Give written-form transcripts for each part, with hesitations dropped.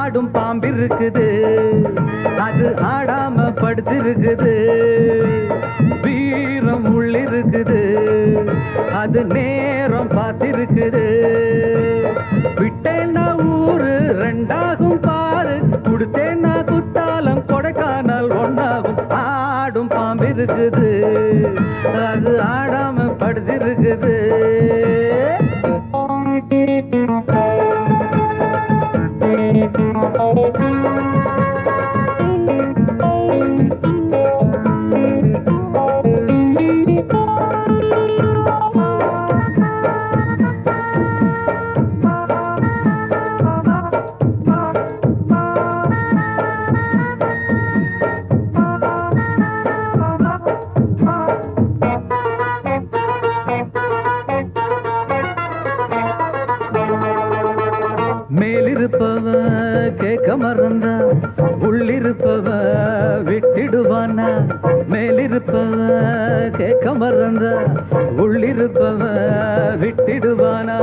ஆடும் பாம்பிருக்குது அது ஆடாம படுத்திருக்குது வீரம் உள்ளிருக்குது அது நேரம் பார்த்திருக்குது விட்டேன்னா ஊரு ரெண்டாகும் பாரு கொடுத்தேன்னா குத்தாலம் கொடைக்கானல் ஒன்னாகும் ஆடும் பாம்பிருக்குது அது ஆடாம படுத்திருக்குது மேலிருப்பவ கேட்க மறந்தா உள்ளிருப்பவ விட்டிடுவானா மேலிருப்பவ கேட்க மறந்தா உள்ளிருப்பவ விட்டிடுவானா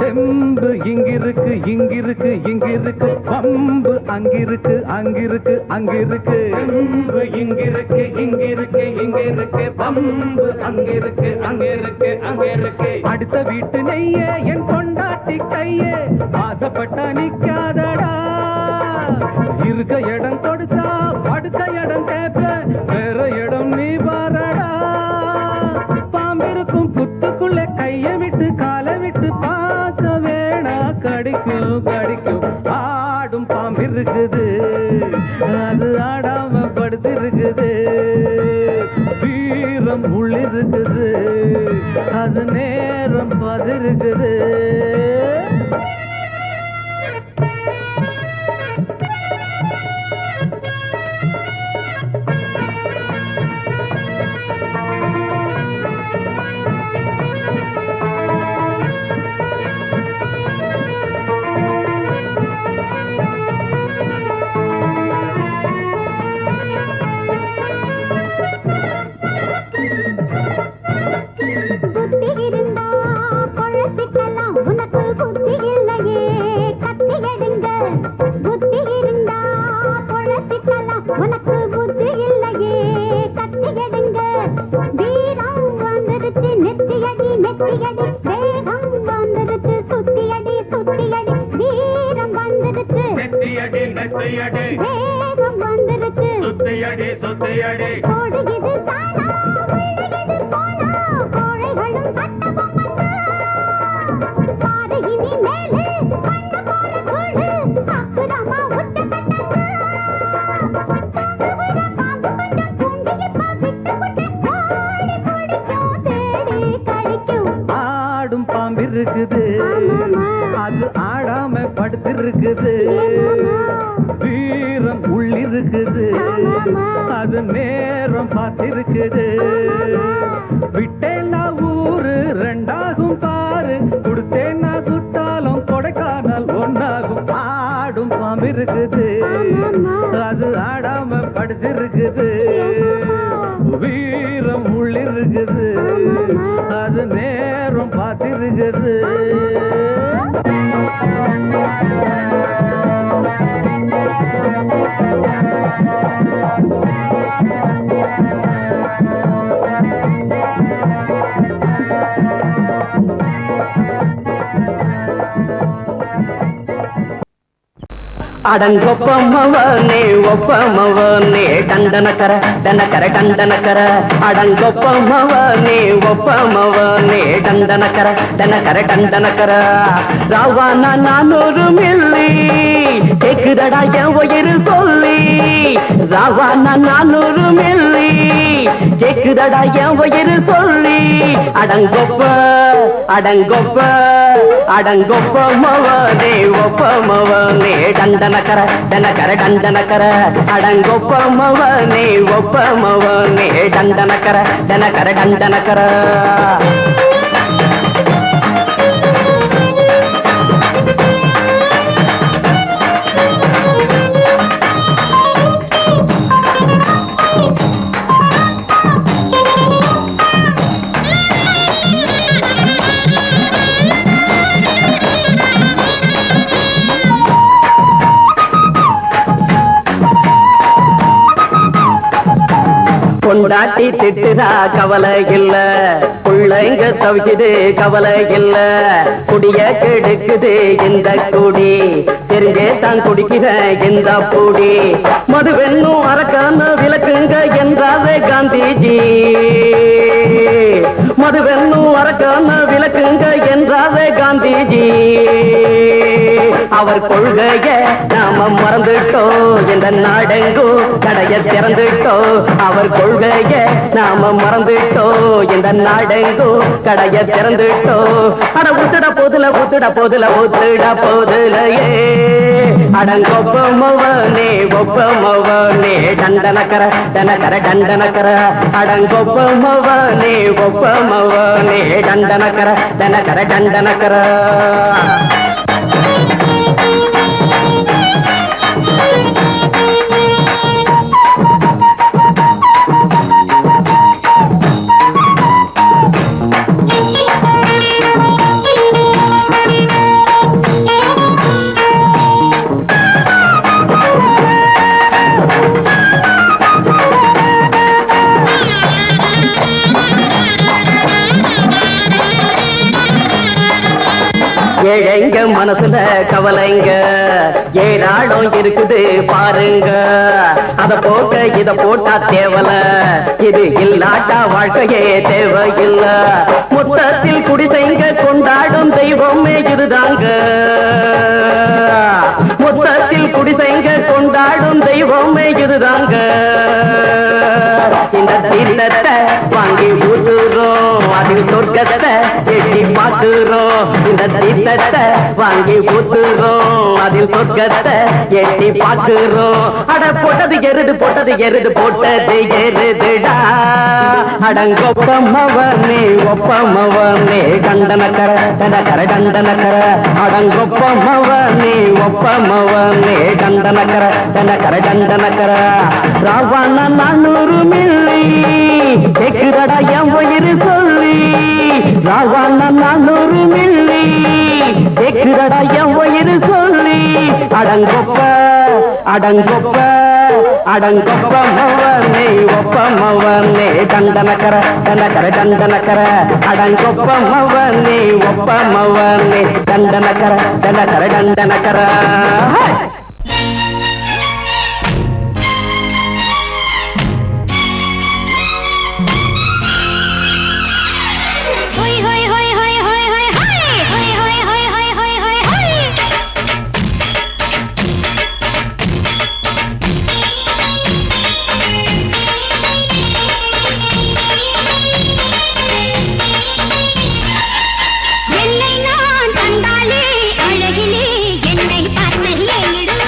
தெம்பு இங்கிருக்கு இங்கிருக்கு இங்கிருக்கு பம்பு அங்கிருக்கு அங்கிருக்கு அங்கிருக்கு தெம்பு இங்கிருக்கு இங்கிருக்கு இங்கிருக்கு பம்பு அங்கிருக்கு அங்கிருக்கு அங்கிருக்கு அடுத்த வீட்டு நெய்ய என் கொண்டாட்டி கையே ஆசைப்பட்டா நிக்காதடா இருக்க இடம் கொடுத்தா படுக்க இடம் கேட்ப வேற இடம் நீ பாரடா பாம்பிருக்கும் புத்துக்குள்ள கைய விட்டு காலை விட்டு பார்க்க வேணா கடிக்கும் கடிக்கும் ஆடும் பாம்பிருக்குது அது ஆடாம படுத்திருக்குது வீரம் உள்ளிருக்குது அது நேரம் பதிருக்குது ஆடும் பாம்பிருக்குது அது ஆடாம படுத்திருக்குது வீரம் உள்ளிருக்குது அது நேரம் பார்த்திருக்குது விட்டேன்னா ஊரு ரெண்டாகும் பாரு கொடுத்தேன்னா குத்தாலம் கொடைக்கானல் ஒன்னாகும் ஆடும் பாம்பிருக்குது அது ஆடாம படுத்திருக்குது வீரம் உள்ளிருக்குது அது நேரம் பார்த்திருக்குது அடங்கொப்பமவனே ஒப்பமவனே டண்டனக்கர டனக்கர டண்டனக்கர அடங்கொப்பமவனே ஒப்பமவனே டண்டனக்கர டனக்கர டண்டனக்கர ராவானா 400 மில்லி கேக்குதடா என் உயிர் சொல்லி ராவானா 400 மில்லி கேக்குதடா என் உயிர் சொல்லி அடங்கொப்ப அடங்கொப்ப அடங்கொப்பமவனே ஒப்பமவனே டண்டனக்கர டனக்கர டண்டனக்கர அடங்கொப்பமவனே ஒப்பமவனே டண்டனக்கர டனக்கர டண்டனக்கர பொண்டாட்டி திட்டுதா கவலை இல்ல, புள்ளைங்க தவிக்குது கவலை இல்ல, குடிய கெடுக்குது இந்த குடி, தெரிஞ்சே தான் குடிக்கிற இந்த பூடி, மதுவென்னும் அரக்கான விளக்குங்க என்றாவே காந்திஜி, மதுவென்னும் அரக்கான விளக்குங்க என்றாவே காந்திஜி. அவர் கொள்கைய நாம மறந்துட்டோம், இந்த நாடெங்கோ கடைய திறந்துட்டோம். அவர் கொள்கைய நாம மறந்துட்டோம், இந்த நாடெங்கோ கடைய திறந்துட்டோம். அட ஊத்துட போதுல ஊத்துட போதுல ஊத்துட போதுலையே, அடங்கொப்பமவனே ஒப்பமவனே டண்டனக்கர டனக்கர டண்டனக்கர, அடங்கொப்பமவனே ஒப்பமவனே டண்டனக்கர டனக்கர டண்டனக்கர. ஏழைங்க மனசுல கவலைங்க ஏராளம் இருக்குது பாருங்க, அத போட்ட இத போட்டா தேவல, இது இல்லாட்டா வாழ்க்கையே தேவையில்ல. மொத்தத்தில் குடிசைங்க கொண்டாடும் தெய்வமே இதுதாங்க, மொத்தத்தில் குடிசைங்க கொண்டாடும் தெய்வமே இதுதாங்க. இந்த தீர்த்தத்தை வாங்கி ஊத்துறோம், அதில் சொர்க்கத்தை எட்டி பார்க்கிறோம். இந்த தீர்த்தத்தை வாங்கி ஊத்துறோம், அதில் சொர்க்கத்தை எட்டி பார்க்கிறோம். அட போட்டது எருது போட்டது எருது போட்டது எருதுடா, அடங்கொப்பமவனே ஒப்பமவனே டண்டனக்கர டனக்கர டண்டனக்கர, அடங்கொப்பமவனே ஒப்பமவனே டண்டனக்கர டனக்கர டண்டனக்கர. ராவண 400 மில்லி கேக்குதடா என் உயிரு சொல்லி, ராவண 400 மில்லி கேக்குதடா என் உயிரு சொல்லி, அடங்கொப்ப அடங்கொப்ப அடங்கொப்பமவனே ஒப்பமவனே டண்டனக்கர டனக்கர டண்டனக்கர, அடங்கொப்பமவனே ஒப்பமவனே டண்டனக்கர டனக்கர டண்டனக்கர. என்னை நான் தந்தாலே அழகிலே என்னை பார்த்து ஏனிடும்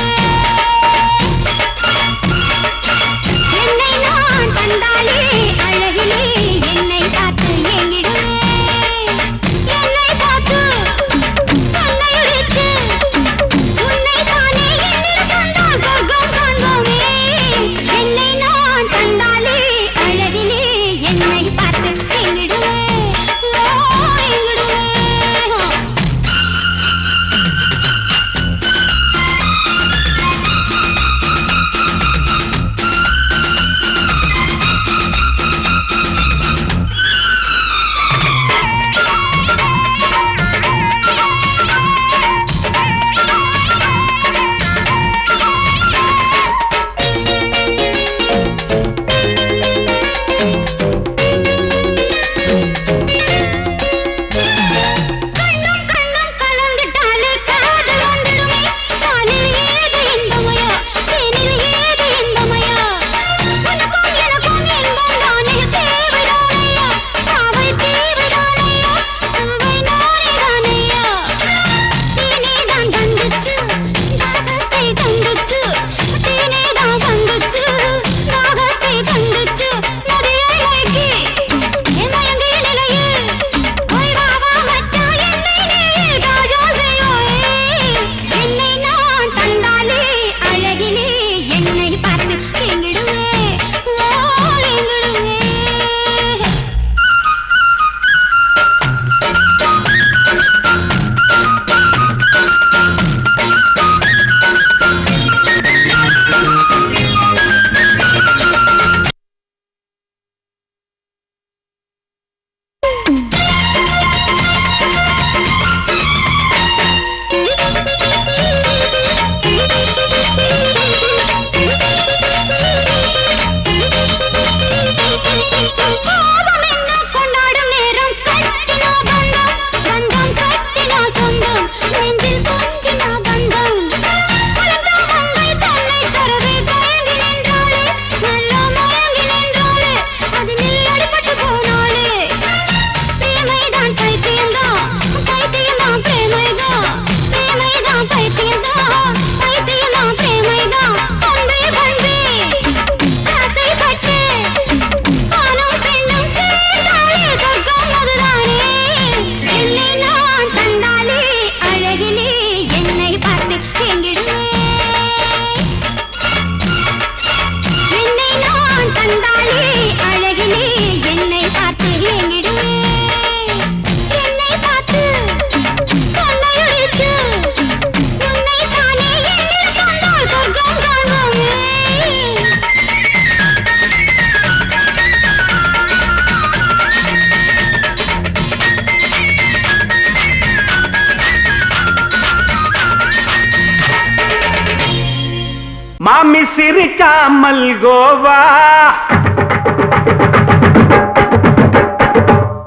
சிரிச்சா மல்கோவா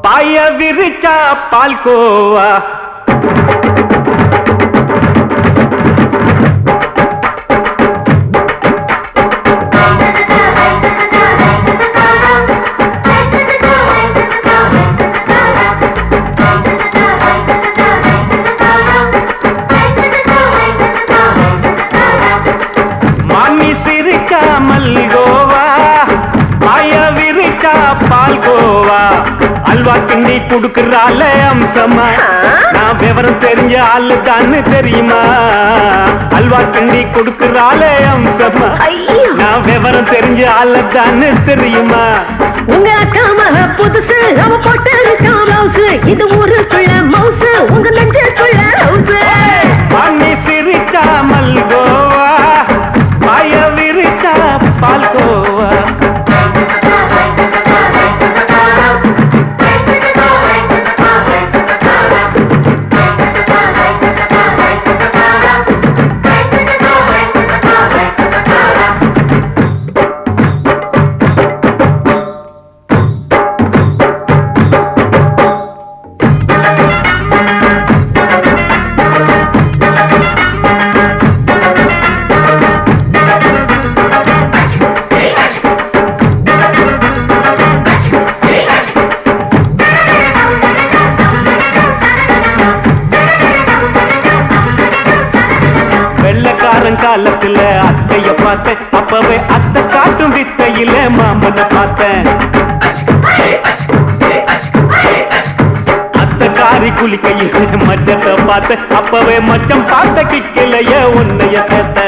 பாய விரிச்சா பால்கோவா மல்கோவா பாய விரிச்சா பால்கோவா அல்வா கிண்டி குடுக்கறால அம்சமா நான் விவரம் தெரிஞ்ச ஆளு தான்னு தெரியுமா அல்வா கிண்டி குடுக்கறால அம்சமா நான் விவரம் தெரிஞ்ச ஆளு தான்னு தெரியுமா உங்க அக்கா மக புதுசு அவ போட்டு ப்ளவுஸ் இது ஊருக்குள்ள மவுசு உங்க நெஞ்சுக்குள்ள ஹவுஸ் பண்ணி சிரிச்சா மல்கோவா பாய விரிச்சா பால்கோவா காலத்துல அத்தைய பார்த்தேன் அப்பவே அத்தை காட்டும் வித்தையில மாமனை பார்த்தேன் அத்தை காரி குளிக்கையில மச்சத்தை பார்த்தேன் அப்பவே மச்சம் பார்த்த கிக்கலைய உன்னைய சேர்த்த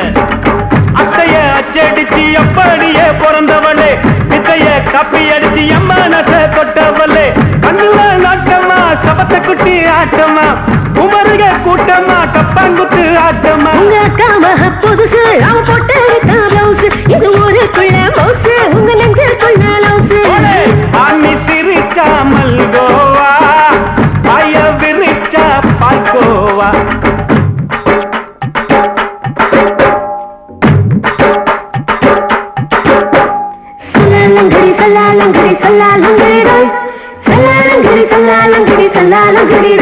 அத்தைய அச்சடிச்சு அப்படியே பிறந்தவளே வித்தைய கப்பி அடிச்சு எம்மனச தொட்டவளே கண்ணுல நாட்டமா சபத்த குட்டி ஆட்டமா குமருக கூட்டமா கப்பாங்குத்து ஆட்டமா உங்க அக்கா மக புதுசு அவ போட்டு ப்ளவுஸ் இது ஊருக்குள்ள மவுசு உங்க நெஞ்சுக்குள்ள லவுஸ் ஆமி சிரிச்சா மல்கோவா பாய விரிச்சா பால்கோவா சல்லாலங்கடி சல்லாலங்கடி சல்லாலங்கடி சல்லாலங்கடி சல்லாலங்கடி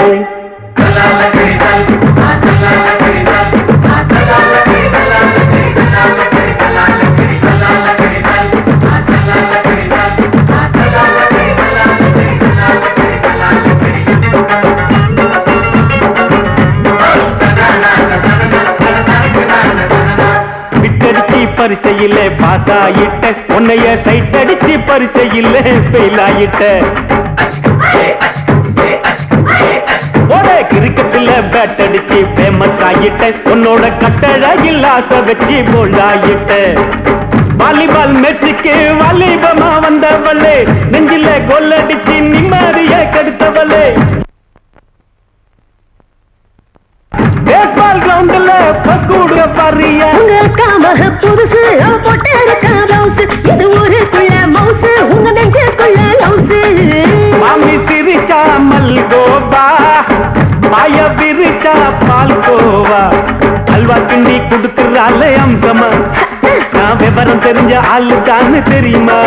பரிச்சையில பாஸ் ஆயிட்ட உன்னைய சைட் அடிச்சு பரிச்சையில ஃபெயில் ஆயிட்ட கிரிக்கெட்ல பேட் அடிச்சு ஃபேமஸ் ஆயிட்ட உன்னோட கட்டழகில் ஆசை வச்சு போல்ட் ஆயிட்ட வாலிபால் மேட்சுக்கு வாலிபமா வந்தவளே நெஞ்சில கோல் அடிச்சு நிம்மதிய கெடுத்தவளே பேஸ்பால் கிரவுண்ட்ல பக்கூட பாரியா உங்க அக்கா மக புதுசு அவ போட்டு ப்ளவுஸ் இது ஊருக்குள்ள மவுசு உங்க நெஞ்சுக்குள்ள லவுஸ் மாமி சிரிச்சா மல்கோவா பாய விரிச்சா பால்கோவா அல்வா கிண்டி குடுக்கறால அம்சமா நான் விவரம் தெரிஞ்ச ஆளு தான்னு தெரியுமா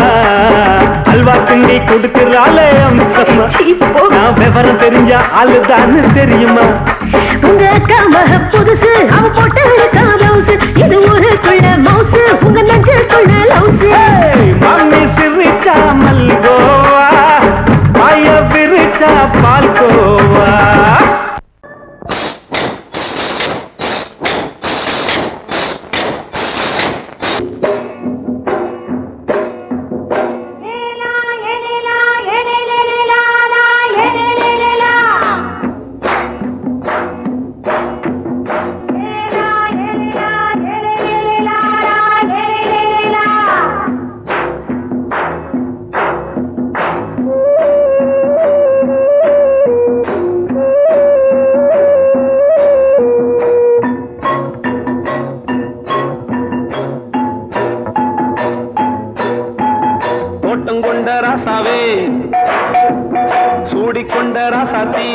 அல்வா கிண்டி குடுக்கறால அம்சமா நான் விவரம் தெரிஞ்ச ஆளு தான்னு தெரியுமா உங்க அக்கா மக புதுசு அவ போட்டு ப்ளவுஸ் இது ஊருக்குள்ள மவுசு உங்க நெஞ்சுக்குள்ள லவுஸ் மாமி சிரிச்சா மல்கோவா பாய விரிச்சா பால்கோவா சூடிக்கொண்ட ராசாத்தி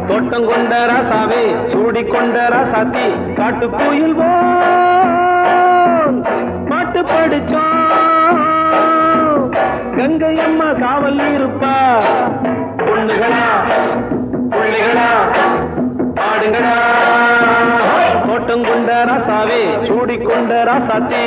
தோட்டம் கொண்ட ராசாவே சூடிக்கொண்ட ராசாத்தி காட்டு கோயில் காத்தடிச்சோம் கங்கை அம்மா காவல் இருப்பா பொண்ணுகளா பிள்ளைகளா ஆடுங்களா தோட்டம் கொண்ட ராசாவே சூடிக்கொண்ட ராசாத்தி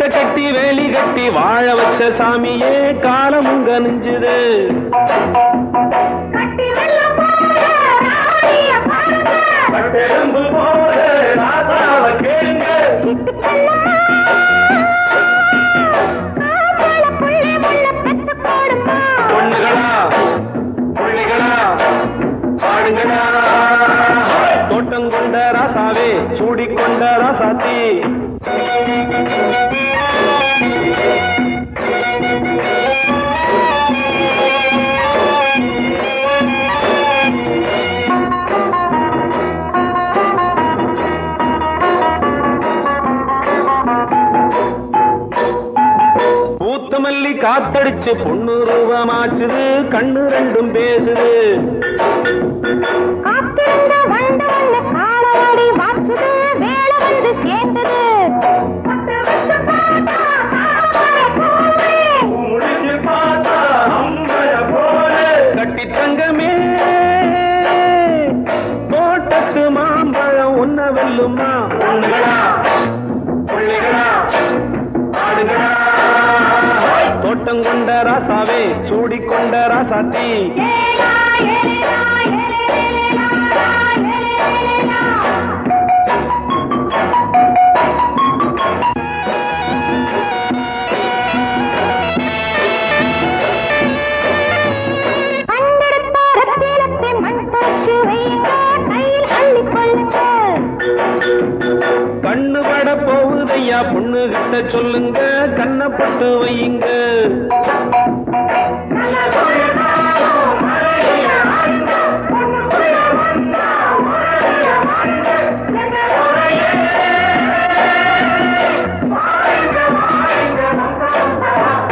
கட்டி வேலி கட்டி வாழ வச்ச சாமியே காலமும் கனிஞ்சுது பொண்ணுகளா பிள்ளைகளா பாடுங்களா தோட்டம் கொண்ட ராசாவே சூடிக்கொண்ட ராசாத்தி மல்லி காத்தடிச்சு பொண்ணு ரூபமாச்சுது கண்ணு ரெண்டும் பேசுது கட்டி தங்கமே தோட்டத்து மாம்பழம் ஒன்ன வெல்லுமா பொண்ணுகளா பிள்ளைகளா ஆடுகளா தோட்டம் கொண்ட ராசாவே சூடிக்கொண்ட ராசாத்தி கண்ணு பட போகுதையா பொண்ணு கிட்ட சொல்லுங்க கண்ணப்பட்டு வையுங்க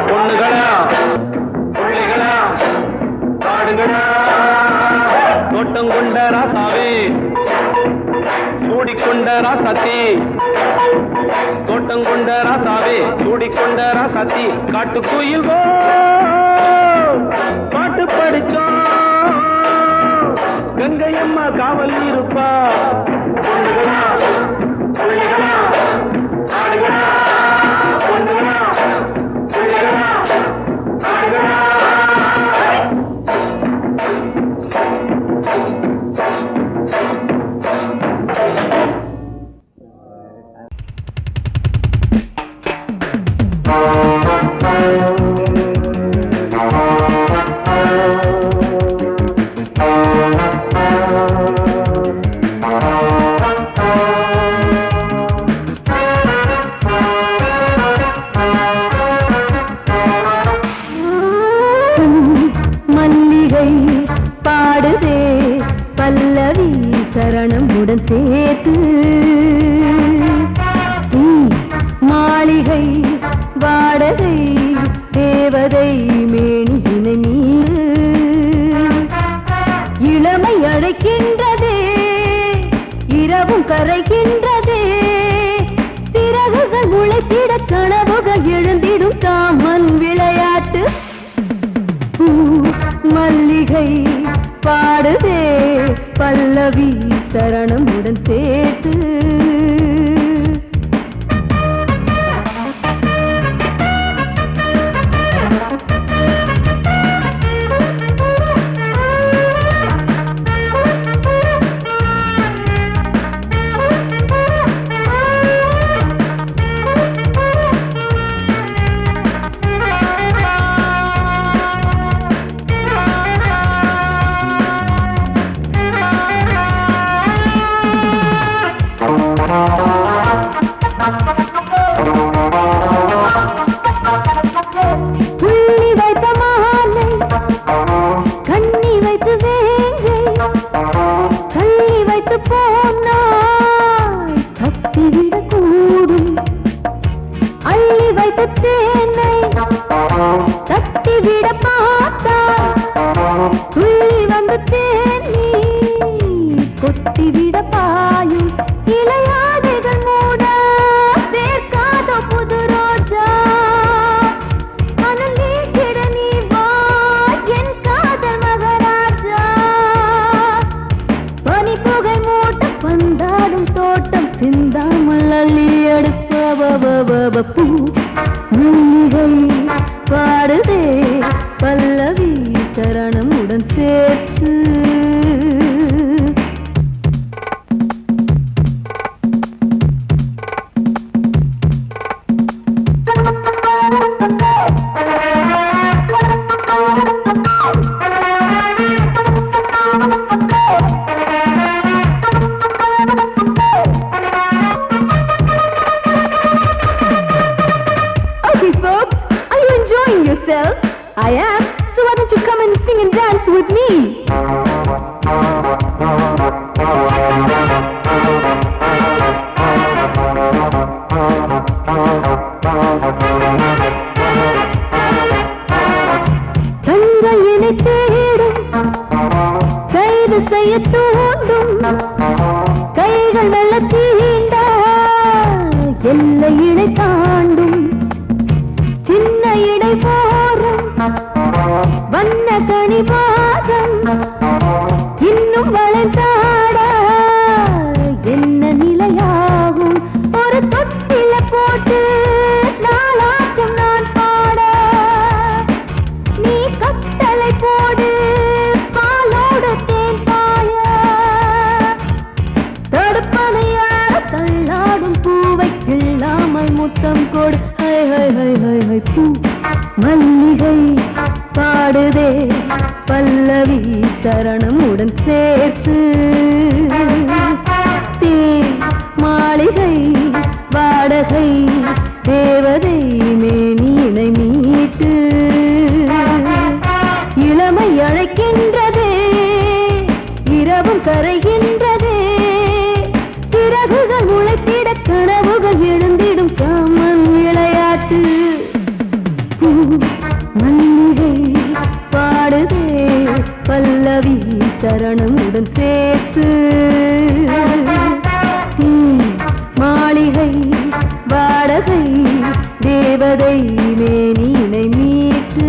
பொண்ணுகளா பிள்ளைகளா பாடுங்களா தோட்டம் கொண்ட ராசாவே சூடிக்கொண்ட ராசாத்தி தோட்டம் கொண்ட ராசாவே சூடிக்கொண்ட ராசாத்தி காட்டுக்குயில் பாட்டு படிச்சோம் கங்கை அம்மா காவல் இருப்பா பொண்ணுகளா பிள்ளைகளா ஆடுகளா பொண்ணுகளா பிள்ளைகளா ஆடுகளா மல்லிகை பாடுதே பல்லவி சரணமுடன் சேர்த்து மாளிகை வாடகை தேவதை மேனியினை மீது இளமை அழைக்கின்றதே இரவும் கரைகின்றதே சிறகுகள் முளைத்திட கனவுகள் எழுந்திடும் காமன் விளையாட்டு மல்லிகை பாடுதே பல்லவி சரணமுடன் சேர்த்து விட பாயும் இளையாடைகள் மூட வேர்க்காத புது ரோஜா மனம் நீக்கிட நீ வா என் காதல் மகராஜா பனி புகை மூட்டம் வந்தாடும் தோட்டம் சிந்தாமல் அள்ளி எடுக்க பூ மூலிகை பாடுதே பல்லவி சரணமுடன் சேர்த்து I am, so why don't you come and sing and dance with me? கண்களை தேடும் கைது செய்ய தூண்டும் கைகள் நல்ல தீண்ட எல்லை இணை தாண்டும் சின்ன இடை போரும் வண்ண கனி பாதம் இன்னும் வளைந்தாட என்ன நிலையாகும் ஒரு தொட்டில போட்டு நாளாச்சும் நான் பாட நீ கட்டளை போடு பாலோடு தேன் பாய தடுப்பதையார தள்ளாடும் பூவை கிள்ளாமல் முத்தம் கொடு high high high high high பூ மல்லிகை பாடுதே பல்லவி சரணமுடன் சேர்த்து மாளிகை வாடகை தேவதை மேனியினை மீட்டு இளமை அழைக்கின்றதே இரவும் கரைகின்றதே சிறகுகள் முளைத்திட கனவுகள் எழுந்திடும் காமன் விளையாட்டு மல்லிகை பாடுதே பல்லவி சரணமுடன் சேர்த்து மாளிகை வாடகை தேவதை மேனினை மீட்டு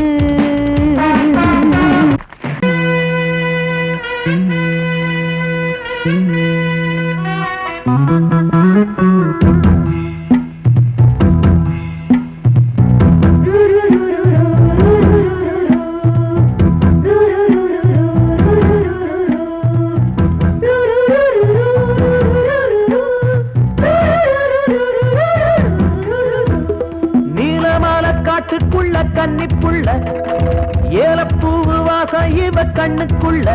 கன்னிப்புள்ள ஏலப்பூவு வாசம் இவ கண்ணுக்குள்ள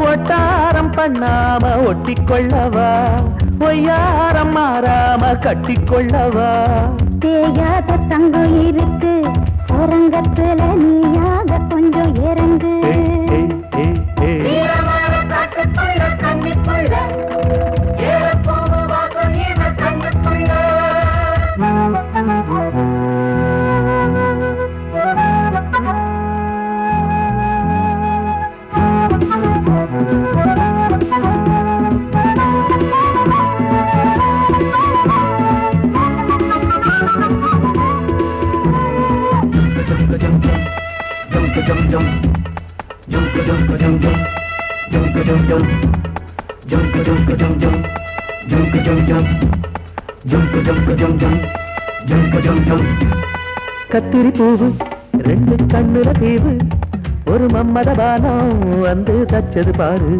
ஒட்டாரம் பண்ணாம ஒட்டிக்கொள்ளவா பொய்யாரம் மாறாம கட்டிக்கொள்ளவா தேயாத தங்கம் இருக்கு அரங்கத்துல நீயாக கொஞ்சம் இறங்கு கத்திரி பூவு ரெண்டு கண்ணுல தீவு ஒரு மம்மதபானம் வந்து தச்சது பாரு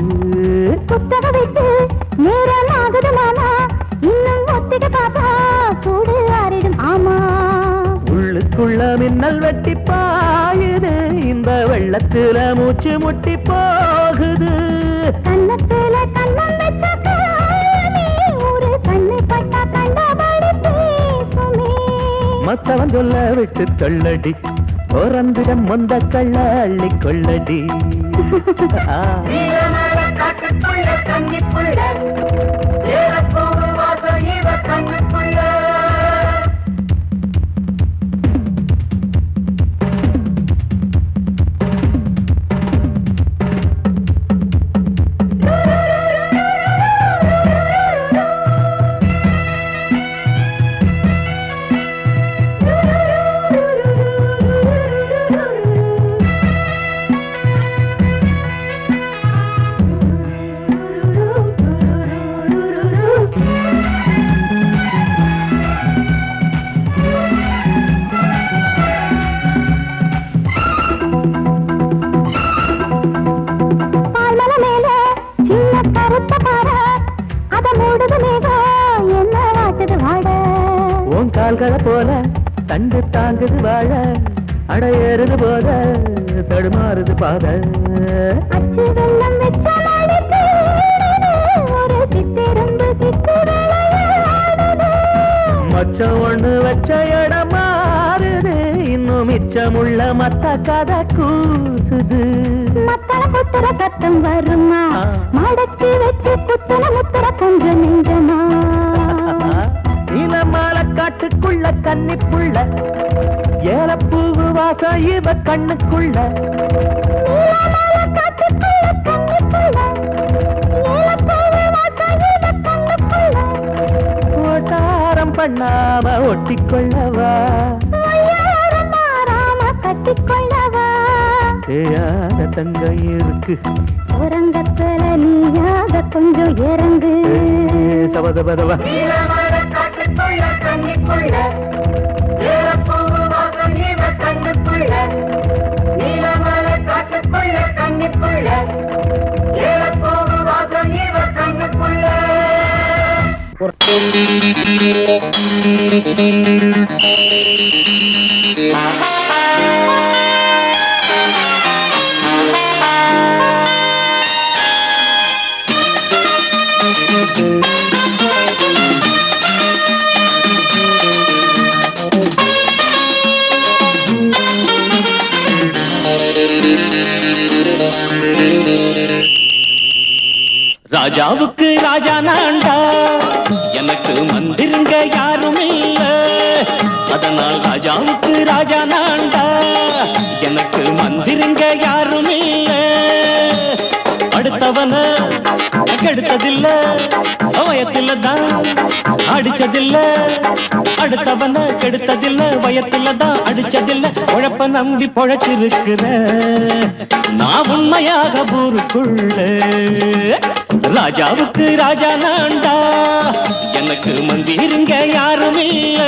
புத்தக வைத்து நேரம் ஆகுதுமானா இன்னும் ஒத்திக பாப்பா சூடு ஆறிடும் ஆமா உள்ளுக்குள்ள மின்னல் வெட்டி பாயுது இந்த வெள்ளத்துல மூச்சு முட்டி போகுது கண்ணத்துல கண்ணம் வச்சாக்கா ஒரு கண்ணு பட்டா கண்டபடி பேசுமே மத்தவன் சொல்ல விட்டு சொல்லடி ஓரந்திடம் மொந்த கள்ள அள்ளி கொள்ளடி அடையேறுது போத தடுமாறுது பாத அச்சு வெள்ளம் வெச்ச மழைக்கு ஒரு சித்திரம்பு சித்திரளையாடுது. மச்சம் ஒண்ணு வச்ச இடம் மாறுது இன்னும் மிச்சமுள்ள மத்த கதை கூசுது மத்தள குத்துற சத்தம் வருமா மடக்கி வச்சு குத்துற முத்துற கொஞ்சம் நெஞ்சமா நீலமால காட்டுக்குள்ள கன்னிப்புள்ள ஏலப்பூவு வாசம் இவ கண்ணுக்குள்ள ஓட்டாரம் பண்ணாம ஒட்டிக்கொள்ளவா கட்டிக்கொள்ளவா தேயாத தங்கம் இருக்கு உறங்கத்துல நீயாக கொஞ்சம் இறங்கு சபதபதவா ராஜாவுக்கு ராஜா நான்டா எனக்கு மந்திருங்க யாரும் இல்ல அதனால் ராஜாவுக்கு ராஜா நான்டா எனக்கு மந்திருங்க யாரும் இல்ல அடுத்தவன கெடுத்ததில்ல வயத்தில தான் அடிச்சதில்ல அடுத்தவன கெடுத்ததில்ல வயத்தில தான் அடிச்சதில்ல உழப்ப நம்பி பொழைச்சிருக்கிற நான் உண்மையாக ஊருக்குள்ள ராஜாவுக்கு ராஜா நான்டா எனக்கு மந்திருங்க யாரும் இல்ல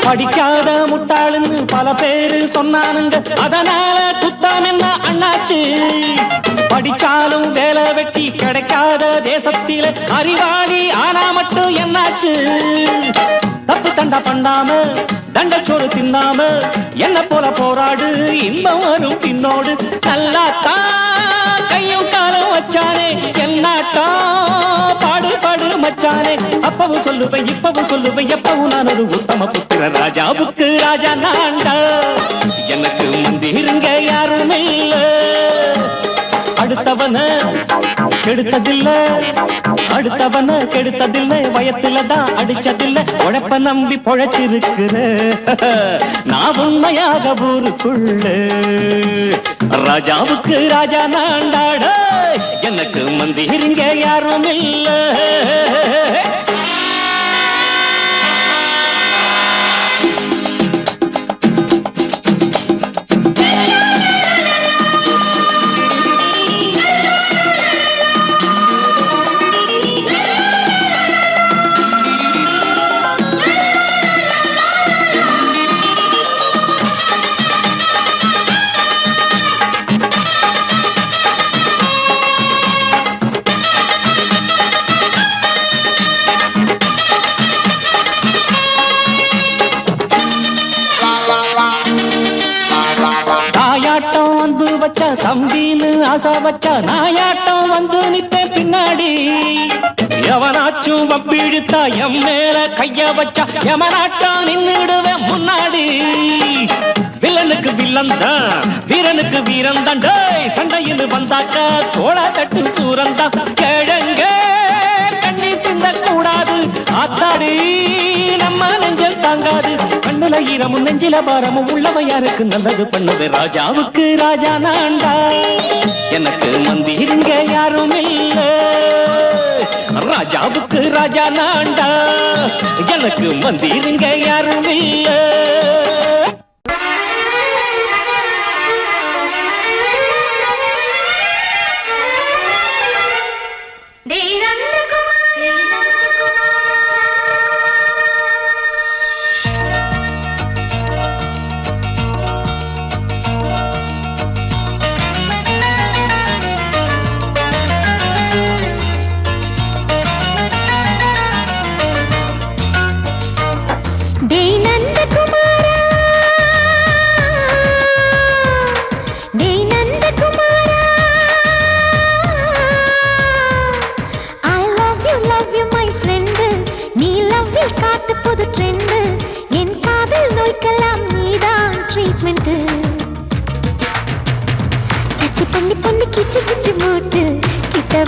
படிக்காத முட்டாளுன்னு பல பேரு சொன்னானுங்க அதனால குத்தம் என்ன அண்ணாச்சு படிச்சாலும் வேலை வெட்டி கிடைக்காத தேசத்தில அறிவாளி ஆனா மட்டும் என்னாச்சு தப்பு தண்டா பண்ணாம தண்டச்சோறு தின்னாம என்ன போல போராடு இன்பம் வரும் பின்னோடு நல்லாத்தான் கையும் காலம் வச்சானே என்னாட்டா பாடு பாடு மச்சானே அப்பவும் சொல்லுவேன் இப்பவும் சொல்லுவேன் எப்பவும் நான் ஒரு உத்தம புத்திர ராஜாவுக்கு ராஜா நான்டா எனக்கு மந்திருங்க யாரும் இல்ல அடுத்தவன கெடுத்ததில்ல அடுத்தவன கெடுத்ததில்லை வயத்துல தான் அடிச்சதில்லை உழைப்ப நம்பி பொழைச்சிருக்கிற நான் உண்மையாக ஊருக்குள்ள ராஜாவுக்கு ராஜா நான்டாட எனக்கு மந்திருங்க யாரும் இல்ல தம்பின்னு ஆசா வச்சா நாயாட்டம் வந்து நிப்பேன் பின்னாடி எவனாச்சும் வப்பிழுத்தா எம் மேல கைய வச்சா எவனாட்டம் நின்னுடுவேன் முன்னாடி வில்லனுக்கு வில்லன் தான் வீரனுக்கு வீரன் தான் சண்டையில் வந்தாக்கா தோளா தட்டு சூரன் தான் கிழங்க கண்ணி சிந்த கூடாது ஆத்தாடி நம்ம நெஞ்சல் தாங்காது கண்ணுல ஈரமும் நெஞ்சில பாரமும் உள்ளவன் யாருக்கு நல்லது பண்ணது ராஜாவுக்கு ராஜா நான்டா எனக்கு மந்திருங்க யாரும் இல்ல ராஜாவுக்கு ராஜா நான்டா எனக்கு மந்திருங்க யாரும் இல்ல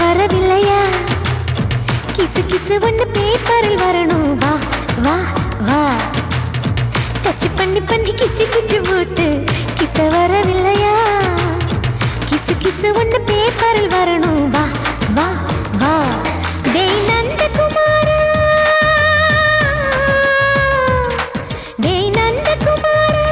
வரவில்லையா கிசு கிசு ஒண்ணு பேப்பரில் வரணும் வா வா வா டச் பண்ணி பண்ணி கிச்சு கிச்சு போட்டு கிட்ட வரவில்லையா கிசு கிசு ஒண்ணு பேப்பரில் வரணும் வா வா வா டேய் நந்தகுமாரா டேய் நந்தகுமாரா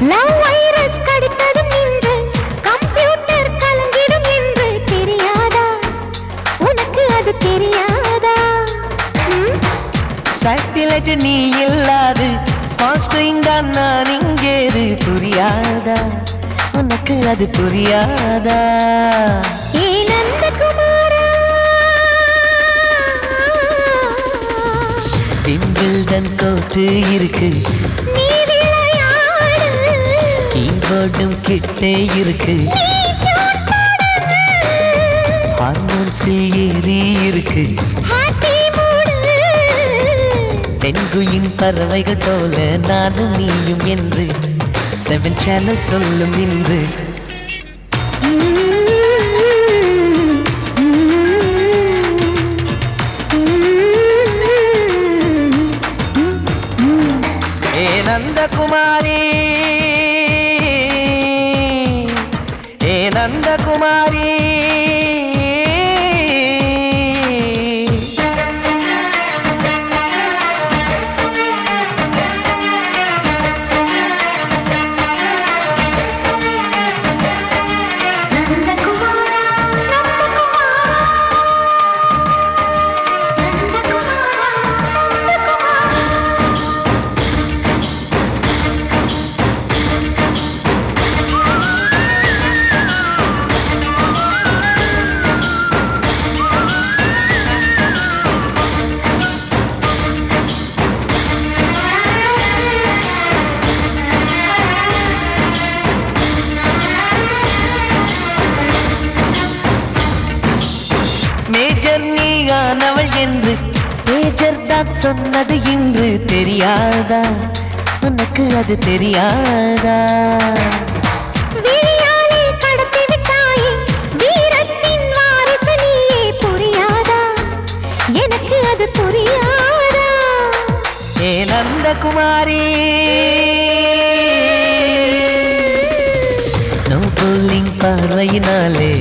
லவ் வைரஸ் கடித்ததும் நின்று கம்ப்யூட்டர் கலங்கிடும் என்று தெரியாதா உனக்கு அது தெரியாதா சாட்டிலைட் நீ இல்லாது ஸ்மார்ட் தான் நான் இங்கேது புரியாதா உனக்கு அது புரியாதா ஏ நந்தகுமாரா விம்பிள்டன் கோட்டு இருக்கு நீ விளையாடு கீபோர்டும் கிட்டே இருக்கு ஹார்மோன்ஸ் ஏறி இருக்கு ஹாப்பி மூடு தென்குயின் பறவைகள் போல நானும் நீயும் என்று 7 சேனல் சொல்லும் இன்று ஏ நந்தகுமாரி ஏ நந்தகுமாரி மேஜர் நீயானவள் என்று மேஜர் தான் சொன்னது இன்று தெரியாதா உனக்கு அது தெரியாதா விழியாலே கடத்தி விட்டாயே வீரத்தின் வாரிசு நீயே புரியாதா எனக்கு அது புரியாதா ஏ நந்தகுமாரி ஸ்னோ போலிங் பார்வையினாலே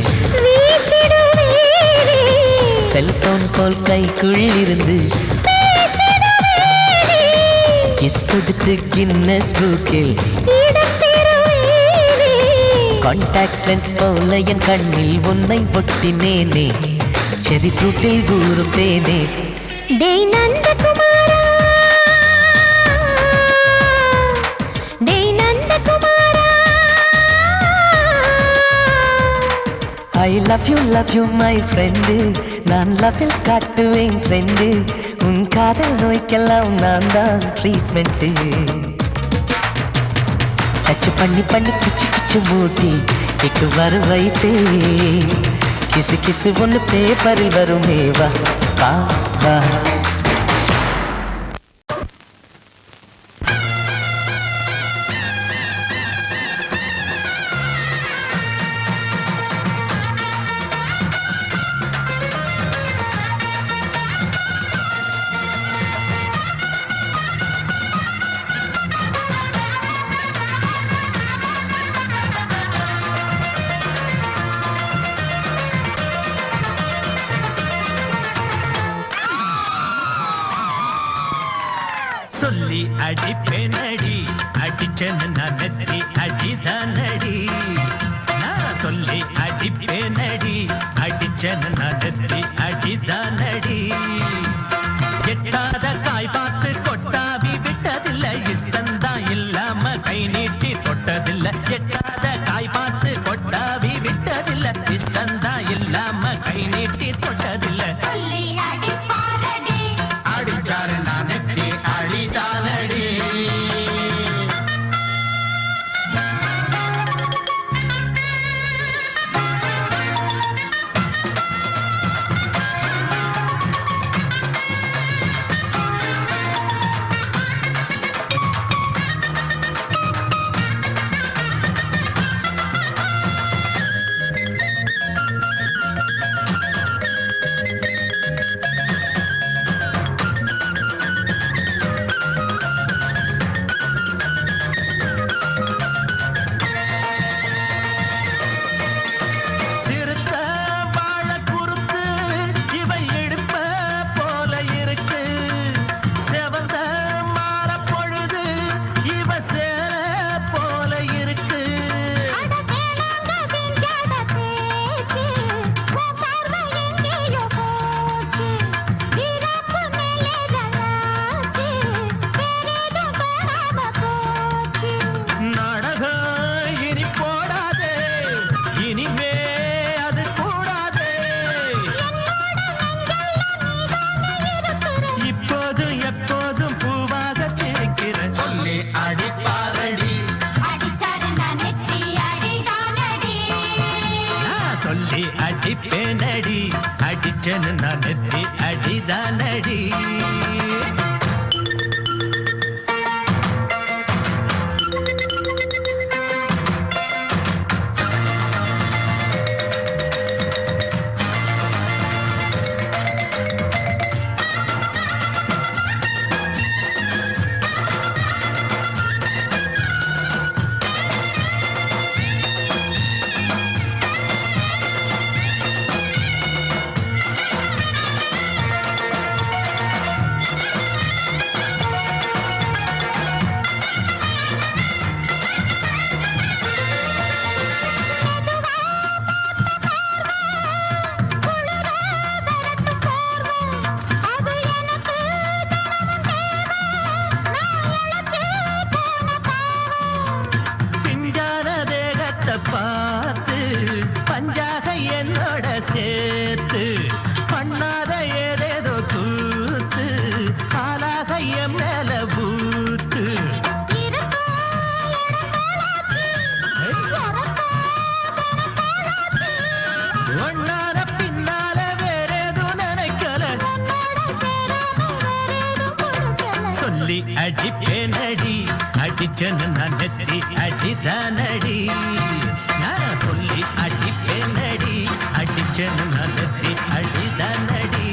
வீசிடுவேனே செல்போன் போல் கைக்குள் இருந்து பேசிடுவேனே கிஸ் கொடுத்து கின்னஸ் புக்கில் இடம் பெறுவேனே கான்டாக்ட் லென்ஸ் போல என் கண்ணில் உன்னை ஒட்டினேனே செரி ஃப்ரூட்டில் ஊறும் தேனே டேய் நந்தகுமாரா டேய் நந்தகுமாரா I love you my friend நான் லவ்வில் காட்டுவேன் ட்ரெண்டு உன் காதல் நோய்க்கெல்லாம் நான் தான் ட்ரீட்மெண்ட்டு டச் பண்ணி பண்ணி கிச்சு கிச்சு மூட்டி கிக்கு வர வைத்தே கிசு கிசு ஒன்று பேப்பரில் வருமே வா வா வா சொல்லி அடிப்பேனடி அடிச்சேன்னு நான் நெத்தி அடிதானடி நான் சொல்லி அடிப்பேனடி அடிச்சேன்னு நான் நெத்தி அடிதானடி எட்டாத காய் பார்த்து கொட்டாவி விட்டதில்லை இஷ்டந்தான் இல்லாம கை நீட்டி தொட்டதில்லை எட்டாத காய் பார்த்து அடிச்சேன்னு நான் நெத்தி அடிதானடி. பார்த்து பஞ்சாக என்னோட சேர்த்து பண்ணாத ஏதேதோ கூத்து ஆளாக என் மேல பூத்து ஒன்னார பின்னால வேறேதும் நினைக்கல சொல்லி அடிப்பேனடி அடிச்சன்னு நான் நெத்தி அடிதானடி. நான் சொல்லி அடிப்பேனடி அடிச்சன்னு நான் நெத்தி அடிதானடி.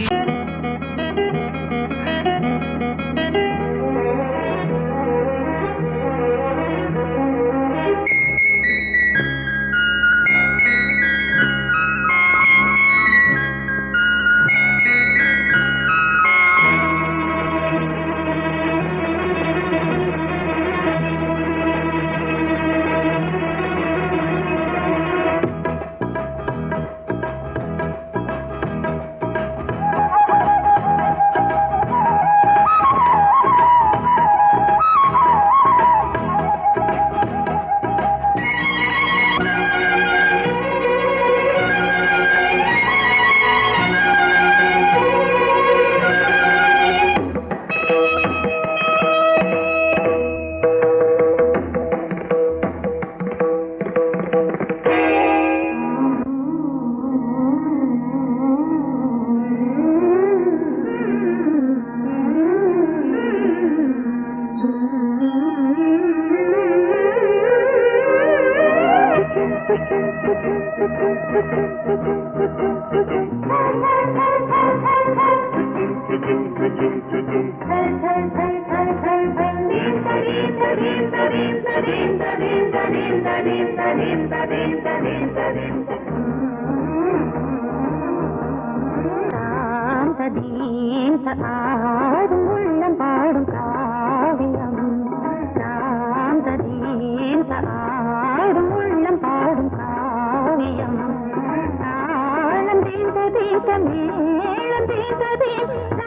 ஆடும் உள்ளம் பாடும் காவியம் ஆடும் உள்ளம் பாடும் காவியம் தாளம் தீந்த தீந்த மேளம் தீந்த தீந்த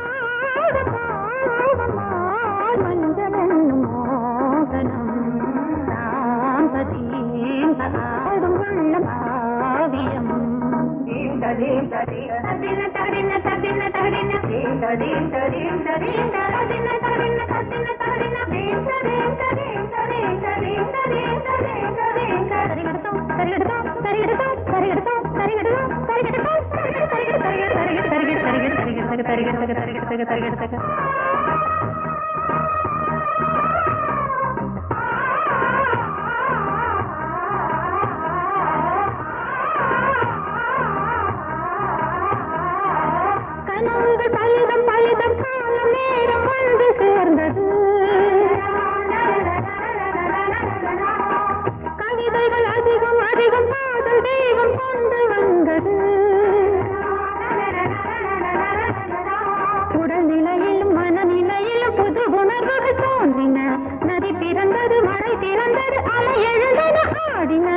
மஞ்சளும் மோகனம் ஆடும் உள்ளம் காவியம் பலிதம் பலிதம் காலம் நேரம் வந்து சேர்ந்தது கவிதைகள் அதிகம் அதிகம் காதல் தெய்வம் கொண்டு வந்தது உடல்நிலையிலும் மனநிலையிலும் புது உணர்வுகள் தோன்றின நதி பிறந்தது மழை பிறந்தது அலை எழுந்தது ஆடின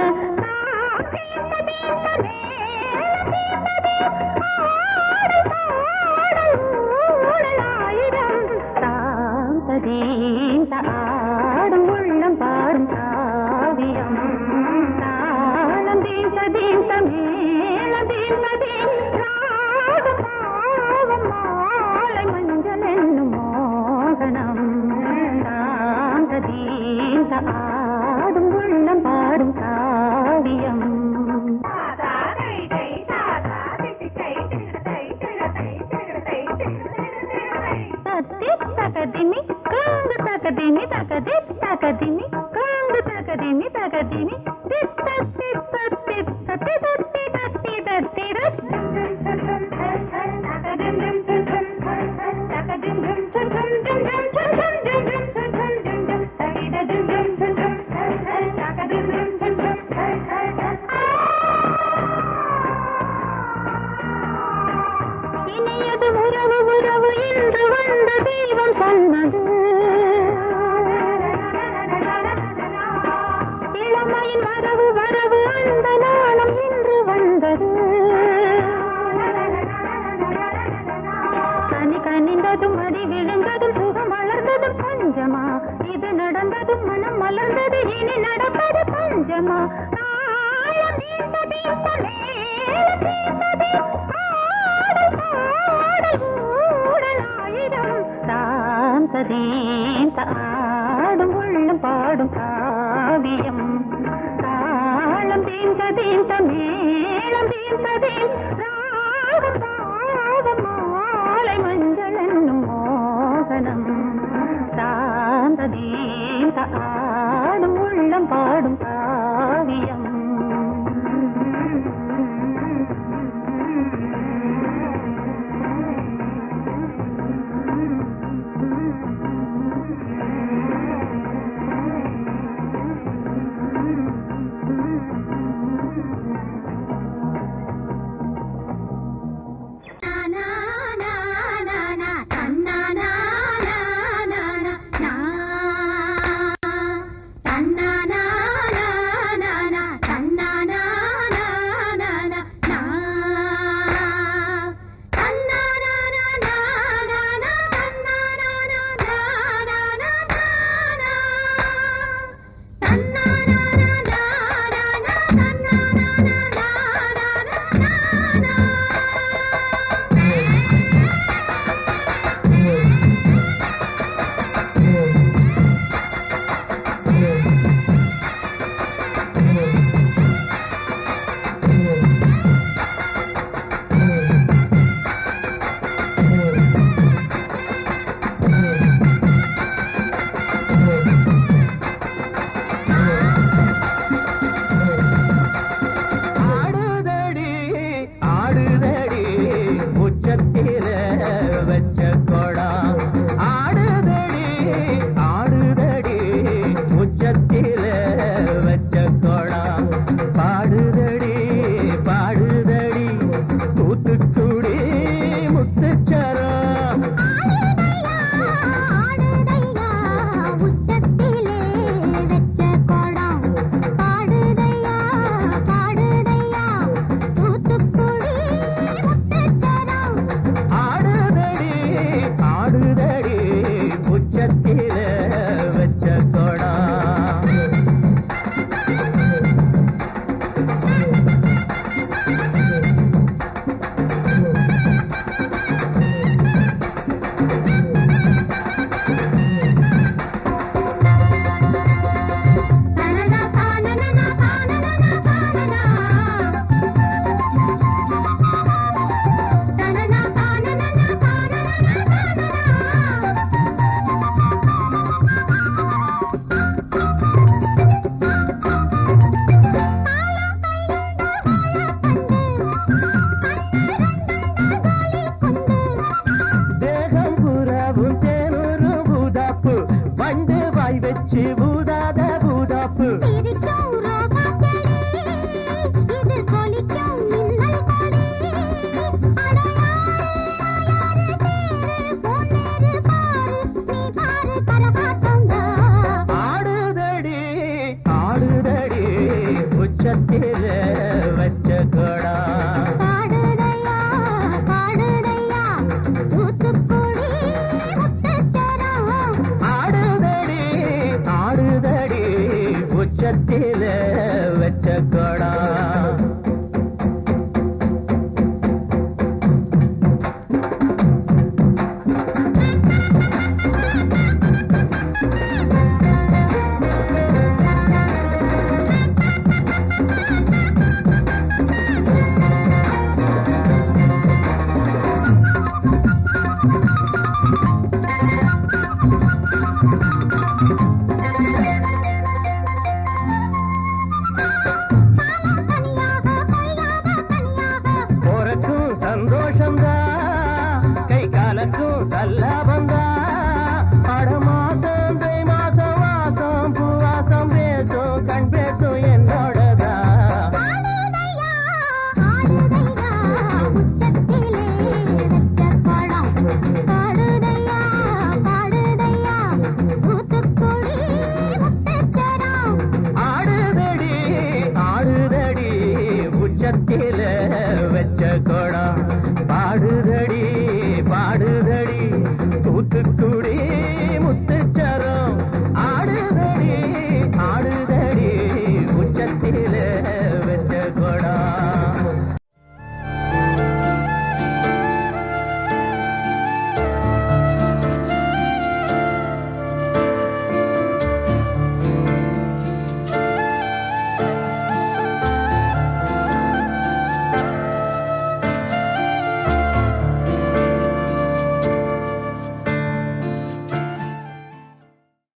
ஆடும் உள்ளம் பாடும் காவியம் தாளம் தீந்த தீந்த மேளம் தீந்த தீராடும் பாவம் மாலை மஞ்சள் என்னும் மோகனம் தாந்த தீந்த ஆடும் உள்ளம் பாடும் காவியம் தகதிமி தகதி தகதிமி காந்து தகதிமி தகதிமி தித்த தித்த தித்த தித்தி தத்தி தத்தி இனியது உறவு உறவு என்று வந்த தெய்வம் சொன்னது இளமையின் வரவு வரவு அந்த நாளும் இன்று வந்தது கனி கனிந்ததும் அடி விழுந்ததும் சுகம் வளர்ந்ததும் பஞ்சமா இது நடந்ததும் மனம் மலர்ந்தது இனி நடப்பது பஞ்சமா ஆழம் நீண்டது மேலும் நீண்டது ஆடல் பாடல் ஊடல் ஆயிரம் சாந்ததேன் ஆடும் உள்ளம் பாடும் காவியம் தாளம் தீந்ததேன் மேளம் தீந்ததேன் ராகம் பாவம் மாலை மஞ்சள் என்னும் மோகனம் சாந்ததேன் ஆடும் உள்ளம் பாடும் காவியம் உச்சத்திலே